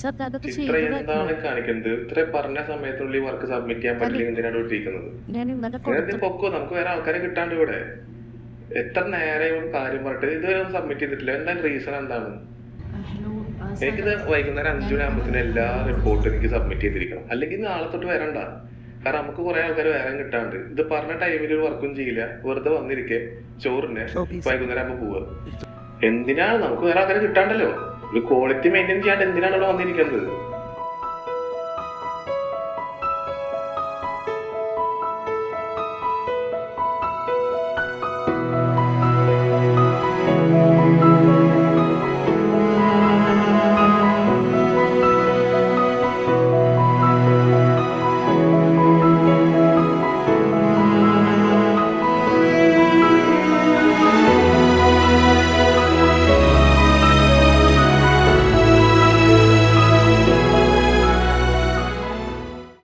Sir അതൊക്കെ ചിത്ര എന്താണ് കാണിക്കുന്നത്? ഇത്ര പറഞ്ഞ സമയത്തുള്ളിൽ വർക്ക് സബ്മിറ്റ് ചെയ്യാൻ പറ്റില്ല, എന്തിനാണ് ഇട്ടിരിക്കുന്നത്? നിങ്ങൾക്ക് പൊക്കോ, നമുക്ക് വേറെ ആൾക്കാരെ കിട്ടാണ്ട് ഇവിടെ. എത്ര നേരം കാര്യം പറഞ്ഞിട്ട് ഇതുവരെ ഒന്നും സബ്മിറ്റ് ചെയ്തിട്ടില്ല. എന്താണ് റീസൺ? എന്താണ്? എനിക്കിത് വൈകുന്നേരം 5 മണിയാകുമ്പോഴത്തേന് എല്ലാ റിപ്പോർട്ടും എനിക്ക് സബ്മിറ്റ് ചെയ്തിരിക്കണം, അല്ലെങ്കിൽ നാളെ തൊട്ട് വരണ്ട. കാരണം നമുക്ക് കുറെ ആൾക്കാർ വേറെ കിട്ടാണ്ട്. ഇത് പറഞ്ഞ ടൈമിൽ ഒരു വർക്കും ചെയ്യില്ല, വെറുതെ വന്നിരിക്കെ ചോറിന് വൈകുന്നേരം ആകുമ്പോ പോവുക. എന്തിനാണ്? നമുക്ക് വേറെ ആൾക്കാരെ കിട്ടാണ്ടല്ലോ. ഒരു ക്വാളിറ്റി മെയിൻറ്റെയിൻ ചെയ്യാണ്ട് എന്തിനാണ് ഇവിടെ വന്നിരിക്കുന്നത്?